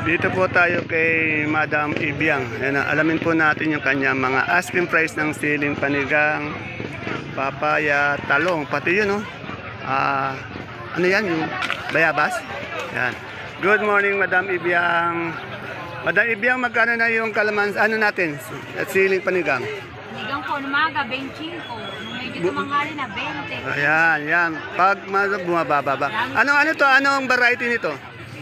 Dito po tayo kay Madam Ibiang. Ayan, alamin po natin yung kanya mga asking price ng siling panigang, papaya, talong, pati yun, no? Ano yan, yung bayabas? Yan. Good morning, Madam Ibiang. Madam Ibiang, magkano na yung kalamans, ano natin, at siling panigang? Panigang po, umaga, 25. Nung medyo tumanghali na, 20. Ayan, yan. Pag bumababa. Ano to? Anong variety nito?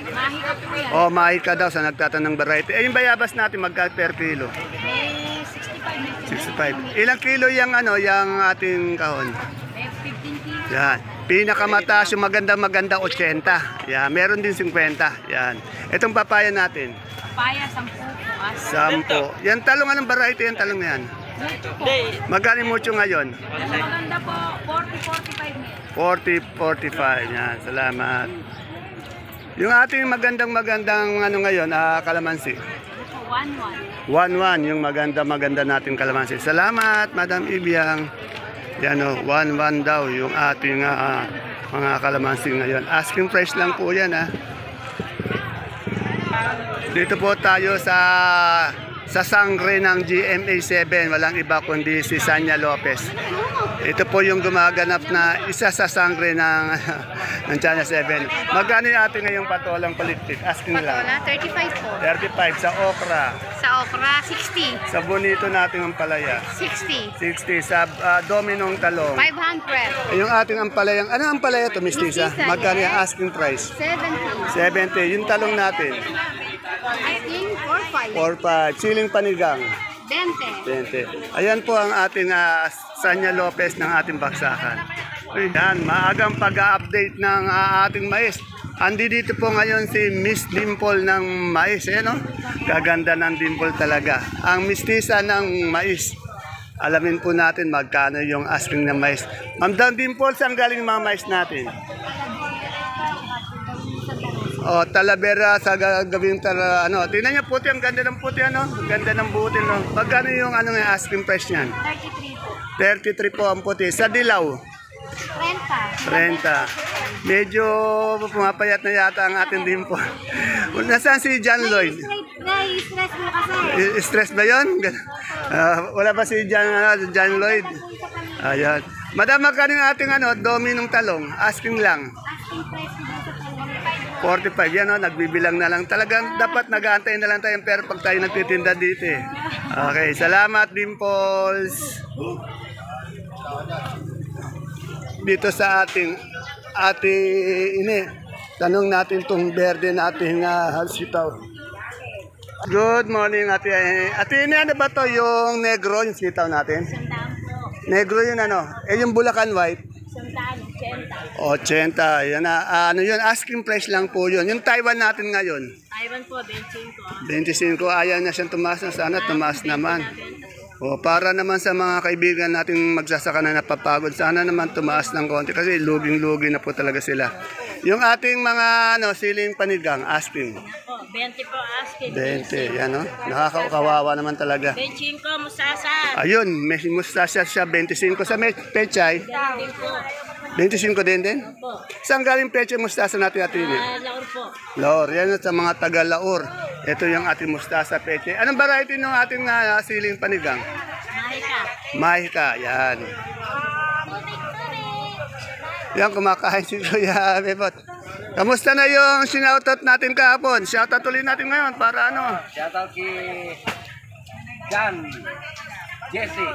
Mahika po yan. Oh, mahika daw sa nagtatanong variety. Eh, yung bayabas natin, magka per kilo? May 65. 65. Ilang kilo yung ating kahon? May 15 kilos. Yan. Pinakamataas yung maganda 80. Yan. Meron din 50. Yan. Itong papaya natin. Papaya, 10 po. 10. Yan talong, anong variety yung talong yan? Mucho po. Magkano mucho ngayon? Yung maganda po, 40-45 mil. 40-45. Yan. Salamat. Yung ating magandang ngayon, kalamansi. Ito, 1-1. 1-1 yung maganda natin kalamansi. Salamat, Madam Ibiang. Yan o, 1-1 daw yung ating mga kalamansi ngayon. Asking price lang po yan, ha. Dito po tayo sa sangre ng GMA7. Walang iba kundi si Sanya Lopez. Ito po yung gumaganap na isa sa sangre ng China 7. Magkano yung ating ngayong patolang palitik? Asking lang. Patola, 35 po. 35 sa okra. Sa okra, 60. Sa bonito natin ang palaya. 60. 60 sa dominong talong. 500. Yung ating ampalayang, ano ang palaya to, Miss Lisa? Mistisa, Magkano yung yes. asking price? 70. 70. Yung talong natin. I think 45. 45. Siling panigang. 20. 20. Ayan po ang ating Sanya Lopez ng ating baksakan. Ayan, maagang pag-update ng ating mais. Andi dito po ngayon si Miss Dimple ng mais. Ayan, no? Gaganda ng dimple talaga. Ang mistisa ng mais. Alamin po natin magkano yung asking ng mais. Ma'am Dimple, saan galing mga mais natin? Oh, Talavera sa gagawin tingnan niyo puti, ang ganda ng puti, ganda ng butil, no. Magkano yung ng asking price niyan? 33 po. 33 po ang puti. Sa dilaw, 30. 30. Medyo pumapayat na yata ang ating Dimple. Nasaan si John Lloyd? Stress mo kasi. Stress ba 'yon? Wala ba si John Lloyd? Ayan. Madam, magkano yung ating dominong talong? Asking lang. Asking price mo sa 45, yan o, nagbibilang na lang. Talagang dapat nag-aantay na lang tayo pero pag tayo nagtitinda dito eh. Okay, salamat Dimples. Dito sa ating tanong natin itong berde nating sitaw. Good morning, Ate. Ate, ano ba to yung negro, yung sitaw natin? Negro yun yung Bulacan White? 80. Yan na. Yun, asking price lang po yun. Yung Taiwan natin ngayon. Taiwan po, 25. 25. Ayaw na siyang tumaas na sana. Tumaas naman. O, para naman sa mga kaibigan nating magsasaka na napapagod, sana naman tumaas ng konti kasi luging-lugi na po talaga sila. Yung ating mga siling panigang, asking. Po, 20 po asking. 20. Yan, nakakawawa naman talaga. 25 musasa. Ayun, may mustasya siya, 25 sa pechay. 25 din? Po. Saan galing pechay mustasa natin ini? Laor po. Laor, yan sa mga taga Laor. Ito yung ating mustasa pechay. Anong variety ng ating siling panigang? Mahika. Mahika, yan. Yan, kumakain si Kuya Bebot. Kamusta na yung sinoutout natin kahapon? Shoutout ulit natin ngayon para Shoutout kay John, Jesse,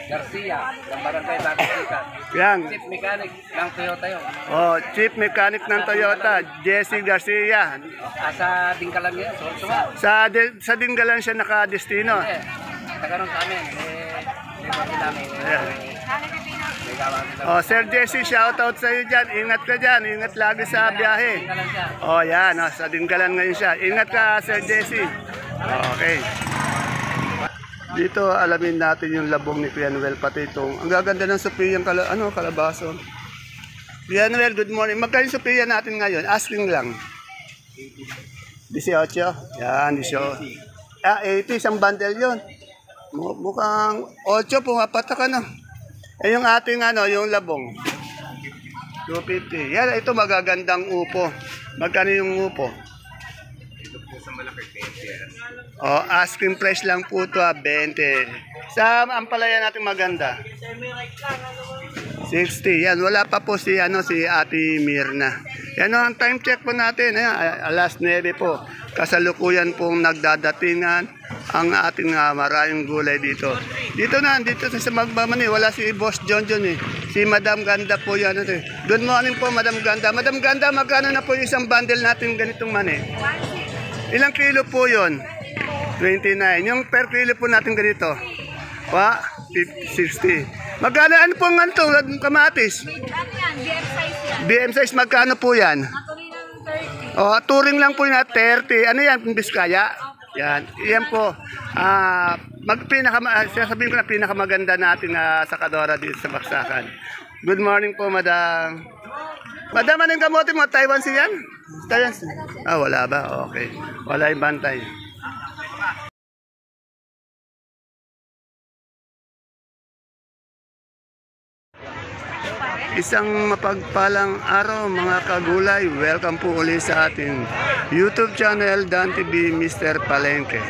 Garcia, ng Barangay Bakasita. Yan. Chief Mechanic ng Toyota yun. Oh, Chief Mechanic ng Toyota, Jesse Garcia. Sa Dingkalan yun, Sorsoa. Sa Dingalan siya nakadestino. Tagaroon sa amin. Namin. Ayan. Oh, Sir Jesse, shoutout sa iyo dyan. Ingat ka dyan. Ingat lagi sa biyahe. Oh, yan. Sa Dingalan ngayon siya. Ingat ka, Sir Jesse. Okay. Dito, alamin natin yung labong ni Kuya Noel. Pati itong, ang gaganda ng supiyang kalabaso. Kuya Noel, good morning. Magkano yung supiya natin ngayon? Asking lang. 18. Yan, 18. 80. Isang bundle yun. Mukhang 8. Pumapata ka na. Eh yung ating yung labong. 250. Yan, ito magagandang upo. Magkano yung upo? Oh, asking price lang po to 20. Sa ampalaya natin maganda. 60. Yan, wala pa po si Ate Mirna. Yan ang time check po natin, alas 9 po. Kasalukuyan pong nagdadatingan ang ating maraming gulay dito. Dito sa Magmamani, wala si Boss John eh. Si Madam Ganda po yan. Good morning po, Madam Ganda. Madam Ganda, magkano na po yung isang bundle natin ganitong mani? Ilang kilo po yon? 29. Yung per kilo po natin ganito? 60. Magkano ano pong kamatis? Ano yan? BM size yan. BM size, magkano po yan? Natuloy ng 30. Oh, touring lang po na 30. Ano yan, Biskaya? Yan. Yan po. Sasabihin ko na pinakamaganda natin sakadora dito sa Baksakan. Good morning po, Madam. Madam, anong kamote mo? Taiwan siya yan? Taiwan siya? Wala ba? Okay. Wala yung bantay. Isang mapagpalang araw mga kagulay. Welcome po ulit sa ating YouTube channel Dan TV Mr. Palengke.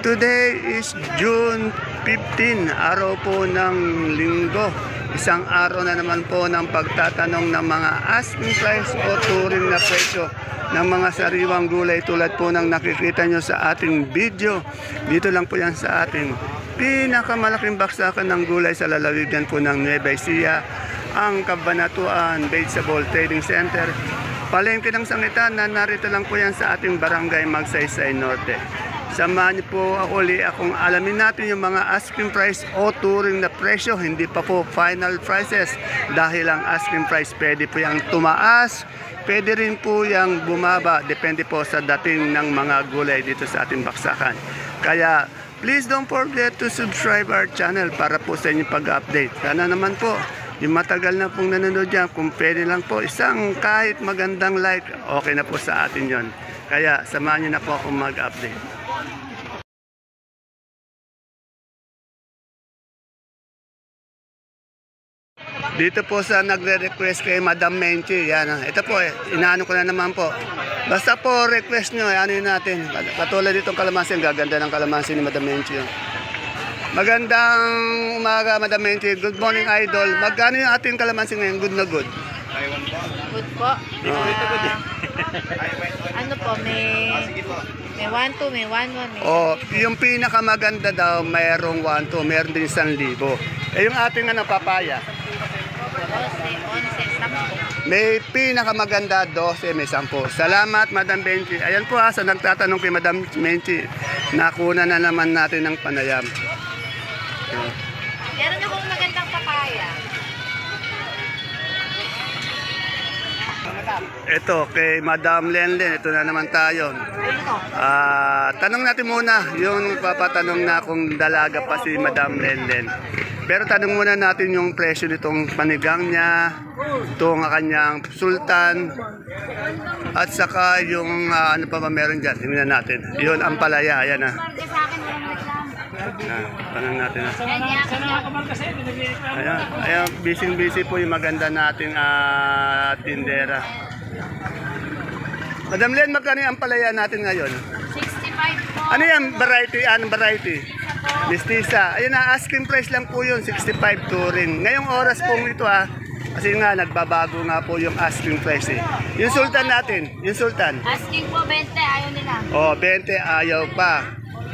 Today is June 15, araw po ng linggo. Isang araw na naman po ng pagtatanong ng mga asking price o turing na presyo ng mga sariwang gulay tulad po ng nakikita nyo sa ating video. Dito lang po yan sa ating pinakamalaking baksakan ng gulay sa lalawigan po ng Nueva Ecija, ang Cabanatuan Vegetable Trading Center, palengke ng sangitan na narito lang po yan sa ating barangay Magsaysay Norte. Samahan niyo po ako akong alamin natin yung mga asking price o turing na presyo, hindi pa po final prices dahil ang asking price pwede po yung tumaas, pwede rin po yung bumaba, depende po sa dating ng mga gulay dito sa ating baksakan. Kaya please don't forget to subscribe our channel para po sa inyong pag-update. Sana naman po yung matagal na pong nanonood dyan, kung pwede lang po, isang kahit magandang like, okay na po sa atin yon. Kaya samahan nyo na po akong mag-update. Dito po sa nagre-request kay Madam Menchi, yan. Ito po, inaano ko na naman po. Basta po request nyo, ano yun natin. Katulad ditong kalamansi, gaganda ng kalamansi ni Madam Menchi. Magandang umaga, Madam Menchi. Good morning, Idol. Magkano yung ating kalamansi ngayon? Good na good? Good po. Ano po, may 1-2, may 1-1, may yung pinakamaganda daw, mayroong 1-2, mayroon din 1,000. Yung ating papaya? 12, 11, 10. May pinakamaganda 12, may 10. Salamat, Madam Menchi. Ayan po sa nagtatanong kay Madam Menchi, nakuna na naman natin ng panayam. Meron akong magandang papaya. Ito, kay Madam Lenlen, ito na naman tayo. Tanong natin muna, yung papatanong na kung dalaga pa si Madam Lenlen. Pero tanong muna natin yung presyo nitong panigang niya, itong kanyang sultan, at saka yung ano pa ba meron dyan. Tingnan natin. Yun, ang palaya. Ayan na. Tanong natin na. Ayan, busy po yung maganda nating tindera. Madam Len, magkano yung palaya natin ngayon? 65 po. Ano yan? Variety? Anong variety? Mistisa. Ayun na, asking price lang po yun, 65 touring. Ngayong oras po ito kasi nga nagbabago nga po yung asking price eh. Yung sultan natin, yung sultan. Asking po 20, ayaw nila. 20, ayaw pa.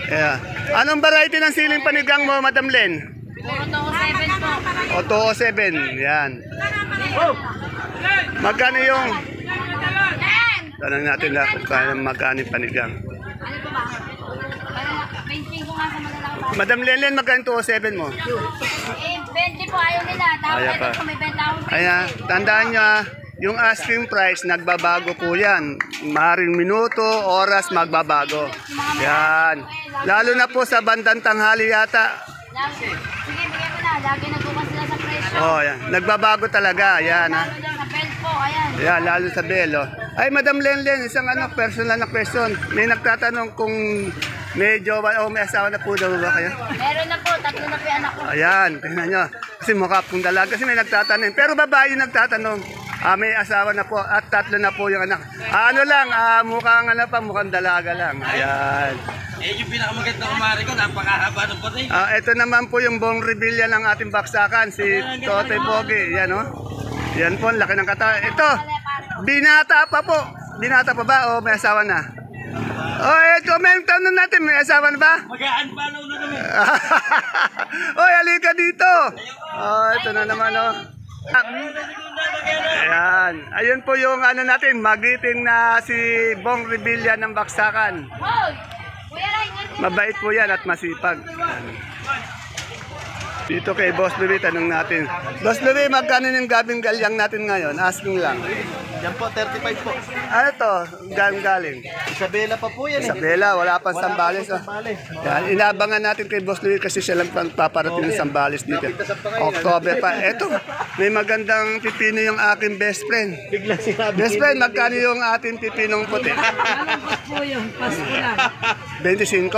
Yeah. Anong variety ng siling panigang mo, Madam Len? 207 po. 207, yan. Magkano yung? Tanong natin na kung magkano yung panigang. Ano po ba? 25 nga sa malalaki. Madam Len, magkano 207 mo? 20 po, ayaw nila. Tapos Ayaw pa. ito po, may benta akong 20. Ayan, tandaan nyo yung asking price, nagbabago po yan. Maring minuto, oras, magbabago. Yan. Lalo na po sa bandang tanghali yata. Sige, bigyan mo na. Lagi nagbukas sila sa presyo. Yan. Nagbabago talaga. Yan, Lalo na sa belt po, ayan. Yan, lalo sa belo. Ay, Madam Lenlen, isang personal na question. May nagtatanong kung may jowa o may asawa na po daw ba kayo? Meron na po, 3 na po yung anak ko. Ayan, tingnan nyo. Kasi mukha pong dalaga. Kasi may nagtatanong. Pero babae yung nagtatanong. May asawa na po at 3 na po yung anak. Mukhang dalaga lang. Ayan. Yung pinakamaganda kumari ko, napakahaba ng puti. Ito naman po yung Bong Revilla ng ating baksakan, si Totoy Pogi. Yan o. Yan po, ang laki ng katawan. Ito, binata pa po. Binata pa ba o may asawa na? Comment tanong natin, may asawa na ba? Mag-a-unfollow na kami. Halika dito. Ito na naman o. Ayan. Ayun po yung natin, magiting na si Bong Revilla ng baksakan. Mabait po yan at masipag. Dito kay Boss Louie, tanong natin. Boss Louie, magkano yung gabing galyang natin ngayon? Asking lang. Yan po, 35 po. Ano to? Galing? Isabela pa po yan Isabela, wala pang Sambales. Yan, inabangan natin kay Boss Louie kasi siya lang paparating ng Sambales dito. October pa. Eto, may magandang pipino yung aking best friend. Best friend, magkano yung ating pipinong puti? Malambot po yung pasko lang. 25?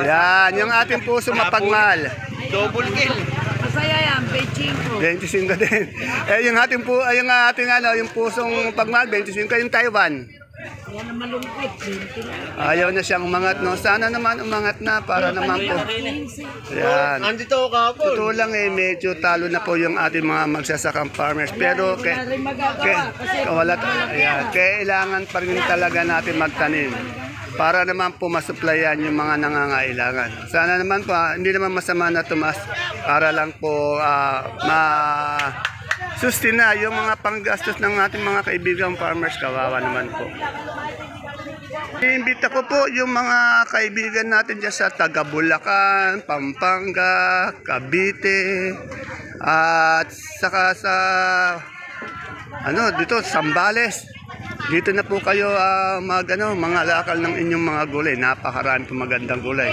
Yan, yung ating puso mapagmahal. Double kill. Masaya yan, 25. 25 din. Yung ating yung pusong pagmahal, 25 yung Taiwan. Yan ang malungkot, 20 lang. Ayaw na siyang umangat, no? Sana naman umangat na para naman po. Yan. Andito ka po. Totoo lang medyo talo na po yung ating mga magsasakang farmers. Pero kailangan pa rin talaga natin magtanim para naman po masuplayan yung mga nangangailangan. Sana naman po, hindi naman masama na tumas para lang po sustina yung mga panggastos ng ating mga kaibigang farmers. Kawawa naman po. Iimbita ko po yung mga kaibigan natin dyan sa taga Bulacan, Pampanga, Cavite, at saka sa dito Sambales. Dito na po kayo mga lakal ng inyong mga gulay. Napakarami po magandang gulay.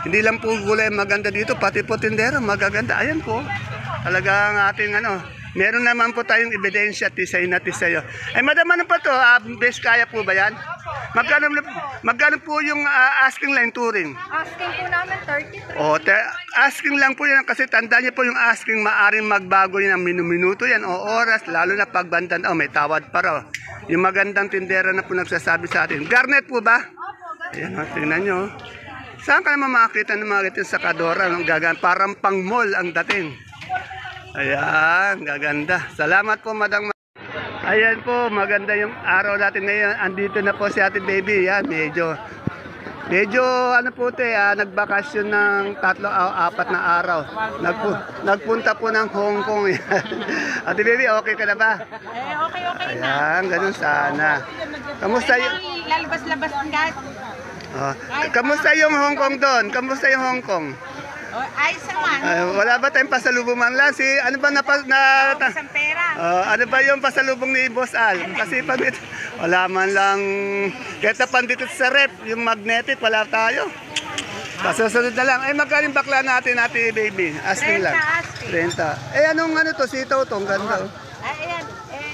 Hindi lang po gulay maganda dito, pati po tindero magaganda. Ayan po. Talagang ating meron naman po tayong ebidensya, tisay na tisayo. Madam, ano pa to? Best kaya po ba yan? Magkano po yung asking line touring? Asking po namin 33. Asking lang po yan kasi tandaan niyo po yung asking maaring magbago yan ng minuto yan o oras, lalo na pagbandan. May tawad pa raw. Yung magandang tindera na po nagsasabi sa atin. Garnet po ba? Ayan, tingnan nyo. Saan ka naman makakita ng mga ganito sa Kadora? Parang pang mall ang dating. Ayan, gaganda. Salamat po, Madang. Ayan po, maganda yung araw natin ngayon. Andito na po si Ate Baby. Yan, medyo nagbakasyon ng 3 o 4 na araw. Nagpunta po ng Hong Kong. Ate Baby, okay ka na ba? Okay Ayan, ganun sana. Kamusta yung lalabas-labas ng gas. kamusta yung Hong Kong doon? Kamusta yung Hong Kong? Ayos naman. Wala ba tayong pasalubong man lang? Ano ba Isang pera. ano ba yung pasalubong ni Boss Al? Kasi pag wala man lang, kahit na pandito sa rep, yung magnetic, wala tayo. Pasasunod na lang. Magkaling bakla natin, Ate Baby? Asking lang. 30. Anong to? Sitaw to? Ang ganda. Ayan,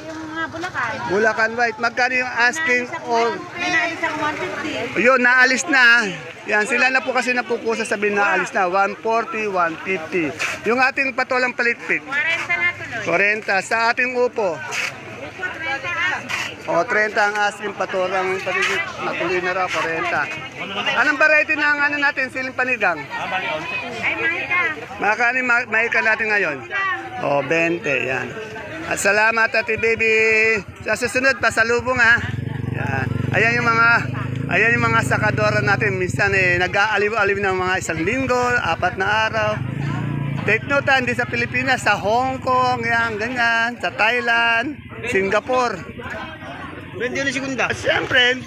yung mga Bulacan. Bulacan White. Magkano yung asking all? May naalis ang 150. Yun, naalis na. Yan, sila na po kasi napupusa sabihin na alis na. 140, 150. Yung ating patolang palitpit. 40 na tuloy. 40. Sa ating upo. Upo, 30 asking. 30 ang asking patorang palitpit. Natuloy na raw, 40. Anong variety ng natin, siling panigang? Ay, mahika. Makakani mahika natin ngayon? 20, yan. At salamat, Ate Baby. Sa susunod, pasalubong ha. Yan. Ayan yung mga sakadora natin. Minsan nag-aaliw-aliw ng mga 1 linggo, 4 na araw. Take note, hindi sa Pilipinas, sa Hong Kong, yan, ganyan, sa Thailand, Singapore. At siyempre,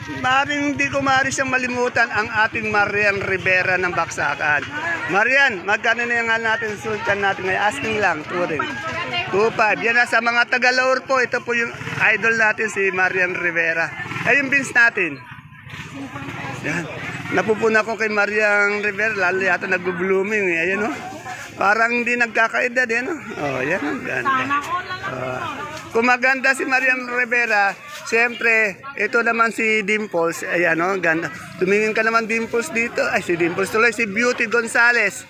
hindi ko maaari siyang malimutan ang ating Marian Rivera ng Baksakan. Marian, magkano na yung natin sultan natin ngayon? Asking lang, touring. 2.5. Yan na sa mga Tagalaur po. Ito po yung idol natin, si Marian Rivera. Yung beans natin. Yan. Napupuna ko kay Marian Rivera, lalo yata nag-blooming. Ayan o. Parang hindi nagkakaedad. Yan o. Yan o. Kung maganda si Marian Rivera, siyempre, ito naman si Dimples. Ayan o, ganda. Tumingin ka naman Dimples dito. Ay, si Dimples tuloy. Si Beauty Gonzales.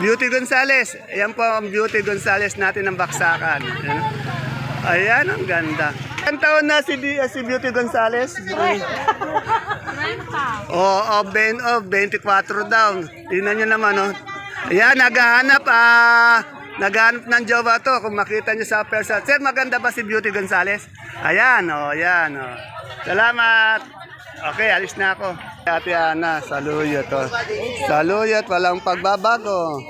Beauty Gonzales. Ayan po ang Beauty Gonzales natin ng Baksakan. Ayan. Ayan, ang ganda. Ilang taon na si Beauty Gonzales? Renta. Oo, 24 daw. Tingnan nyo naman, oh. Ayan, naghahanap ng jowa to. Kung makita nyo sa person. Sir, maganda ba si Beauty Gonzales? Ayan, oh, ayan, oh. Salamat. Okay, alis na ako. Ate Ana, saluyot, oh. Saluyot, walang pagbabago.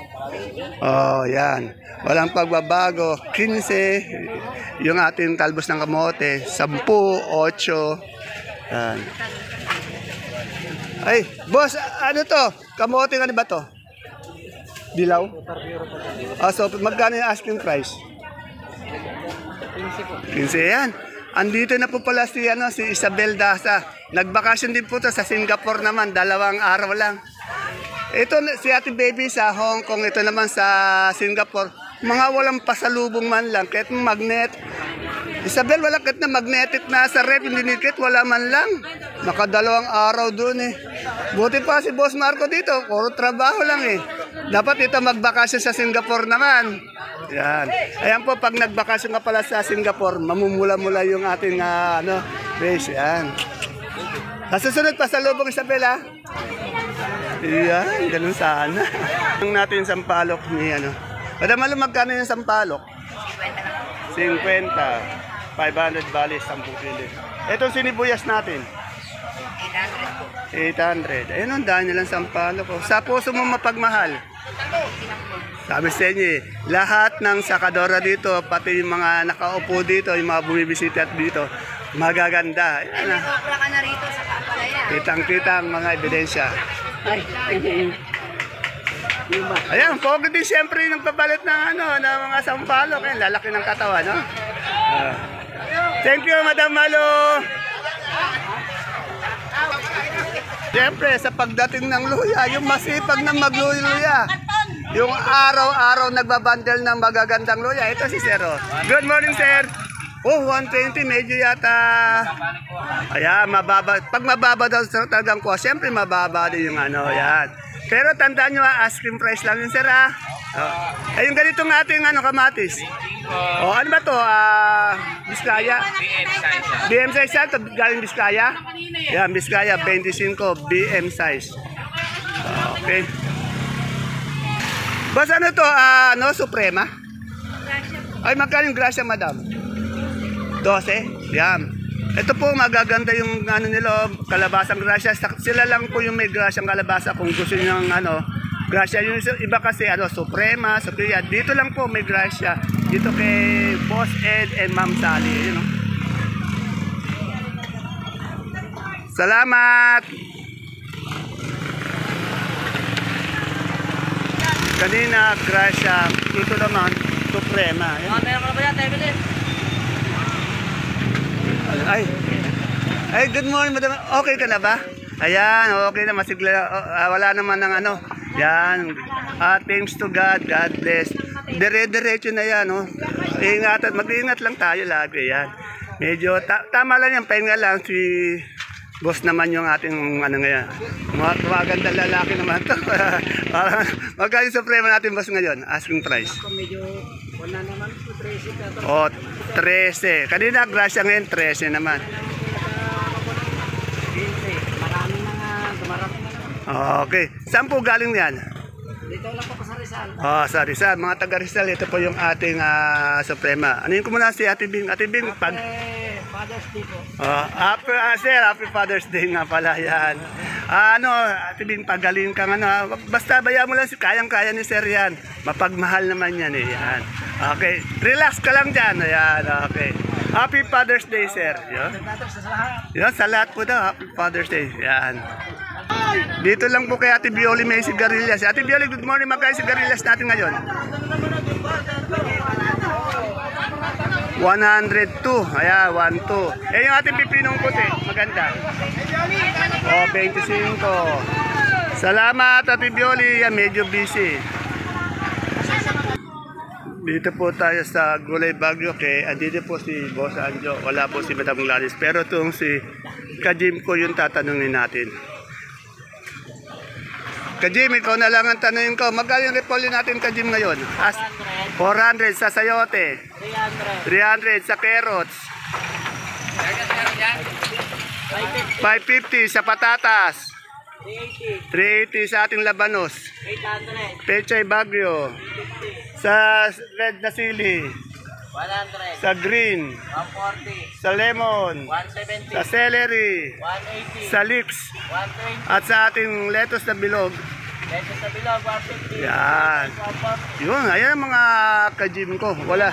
Oh, yan. Walang pagbabago. 15, yung ating talbos ng kamote. 10, 8. Yan. Ay, boss, ano to? Kamote ano ba to? Dilaw? So magkano yung asking price? 15 yan. Andito na po pala si Isabel Daza. Nagbakasyon din po to sa Singapore naman, 2 araw lang. Ito si Ate Baby sa Hong Kong, ito naman sa Singapore. Mga walang pasalubong man lang, kahit magnet. Isabel, wala kahit na magnetic na sa rep, hindi nikit, wala man lang. Nakadalawang araw dun eh. Buti pa si Boss Marco dito, puro trabaho lang eh. Dapat ito magbakasyon sa Singapore naman. Yan. Ayan po, pag nagbakasyon ka pala sa Singapore, mamumula-mula yung ating base. Yan. Sa susunod pa sa lubong, Isabel, ha? Yan, ganun sana. Ang natin yung sampalok ni Madam Malo, magkano yung sampalok? 50. 500 bali, 10 kilo. Itong sinibuyas natin? 800. Ayun, ang dahil nilang sampalok. Sa puso mo mapagmahal? Sabi sa inyo lahat ng sakadora dito, pati yung mga nakaupo dito, yung mga bumibisita dito, magaganda. Ayan na. Kitang-kita ang mga ebidensya. Ayan, pogi din siyempre yung nagpapalit ng ng mga sampalok. Ayan, lalaki ng katawan, no? Thank you, Madam Malo. Siyempre, sa pagdating ng luya, yung masipag na magluya. Yung araw-araw nagbabandel ng magagandang luya. Ito si Sir. Good morning, Sir. 120 medyo yata. Ayan, mababa. Pag mababa daw sa talagang ko, siyempre mababa din yung yan. Pero tandaan nyo, asking price lang yun, Sir, ha? Yung ganitong ating kamatis. Ano ba to? Biskaya? BM size yan? Galing Biskaya? Yan, Biskaya, 25, BM size. Okay. Boss, ano to? Suprema? Ay, magkano yung grasya, madam? 12? Yan. Ito po, magaganda yung nila, kalabasang grasya. Sila lang po yung may grasyang kalabasa kung gusto nyo ng grasya. Yung iba kasi, Suprema, Sophia. Dito lang po may grasya. Dito kay Boss Ed and Ma'am Sally. Salamat! Kanina, grasya. Ito naman, Suprema. Ay, good morning, madam. Okay ka na ba? Ayan, okay na, masigla. Wala naman ng Yan. Thanks to God, God bless. Dire-diretso na yan, mag-iingat lang tayo lagi, yan. Medyo, tama lang yan, pahinga lang si boss naman yung ating, ngayon. Maganda lalaki naman to. Magkano suprema natin, boss, ngayon? Asking price. Medyo, wala naman po, 13. 13. Kanina, grasya ngayon, 13 naman. Marami na dumarating na. Okay. Saan po galing yan? Dito lang po sa Rizal. Sa Rizal. Mga taga Rizal, ito po yung ating suprema. Ano yung muna si Ate Bing? Ate Bing, pag... Father's Day po. Sir, Happy Father's Day nga pala yan. Ate Bing, pagaling ka basta bayan mo lang, kayang-kaya ni Sir yan. Mapagmahal naman yan eh. Yan. Okay. Relax ka lang dyan. Ayan, okay. Happy Father's Day, Sir. Yan, sa lahat po daw. Happy Father's Day. Yan. Dito lang po kay Ate Bioli may sigarilyas. Ate Bioli, good morning. Magkano sigarilyas natin ngayon? 102. Ayan, 12. Yung ating pipinong puti. Maganda. 25. Salamat, Ate Bioli. Yan, medyo busy. Dito po tayo sa Gulay Bagyo kay andito po si Boss Anjo. Wala po si Madam Gladys. Pero itong si Kajim ko yung tatanungin natin. Ka-Jim, ikaw na lang ang tanungin ko. Magkano yung repolyo natin, Ka-Jim, ngayon? 400 sa sayote. 300 sa carrots. 550 sa patatas. 380 sa ating labanos. 800. Pechay Bagyo. Sa red na sili. 100. Sa green. 140. Sa lemon. 170. Sa celery. 180. Sa leeks. 120. At sa ating lettuce na bilog. Dito sa bilog, 150. Yan. 140. Yun, ayan ang mga ka-gym ko. Wala.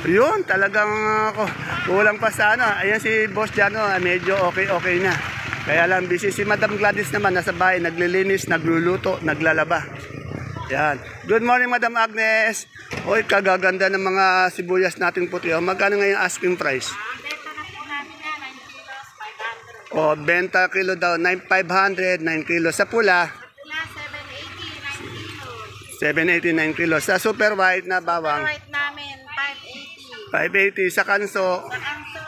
90. Yun, talagang ako. Kulang pa sa ano. Ayan si Boss Jano, medyo okay na. Kaya lang busy. Si Madam Gladys naman, nasa bahay, naglilinis, nagluluto, naglalaba. Yan. Good morning, Madam Agnes. Oy, kagaganda ng mga sibuyas natin puti. O, magkano ngayon asking price? Benta na po namin yan, 9 kilos, 500. O, benta kilo daw, 9,500, 9 kilos. Sa pula, Pula, 780, 9 kilos. 789 kilos. Sa super white na bawang, Right namin, 580. 580. Sa kanso, Sa kanso,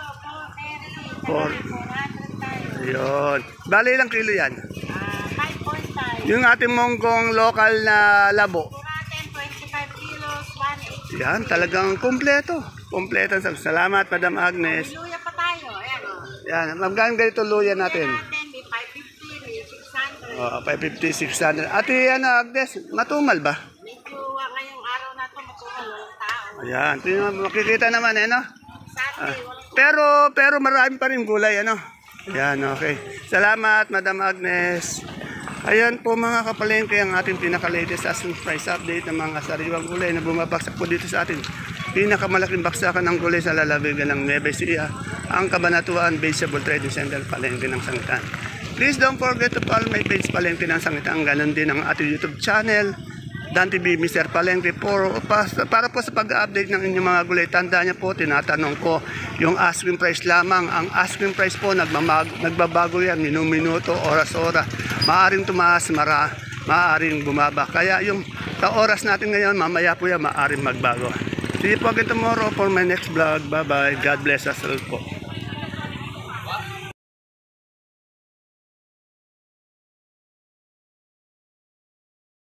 430. Four. 400 tayo. yun. Bali ilang kilo yan? 5.5. Yung ating monggong local na labo. Natin, 25 kilos, 180. Yan, talagang kumpleto. Kumpleto. Salamat, Madam Agnes. Luya pa tayo, ayan o. Yan, magkano ganito luya natin? Natin, may 550, may 600. 550, 600. Ate, ano, Agnes, matumal ba? Medyo ngayong araw na ito, matumal, walang tao. Ayan, makikita naman, no? Saturday, walang Pero marami pa rin gulay, ano? Yan, okay. Salamat, Madam Agnes. Ayan po mga kapalengke ang ating pinaka-latest asking price update ng mga sariwang gulay na bumabagsak po dito sa atin. Pinakamalaking baksakan ng gulay sa lalawigan ng Nueva Ecija, ang Cabanatuan Vegetable Trading Center, Palengke ng Sangitan. Please don't forget to follow my page Palengke ng Sangitan. Ganon din ang ating YouTube channel, Dan TV Mr. Palengke para po sa pag-update ng inyong mga gulay. Tandaan niyo po, tinatanong ko yung asking price lamang. Ang asking price po, nagbabago yan, minuto, oras-oras. Maaring tumaas, maaring bumaba. Kaya yung oras natin ngayon, mamaya po yan, maaring magbago. See you po again tomorrow for my next vlog. Bye-bye. God bless us all po.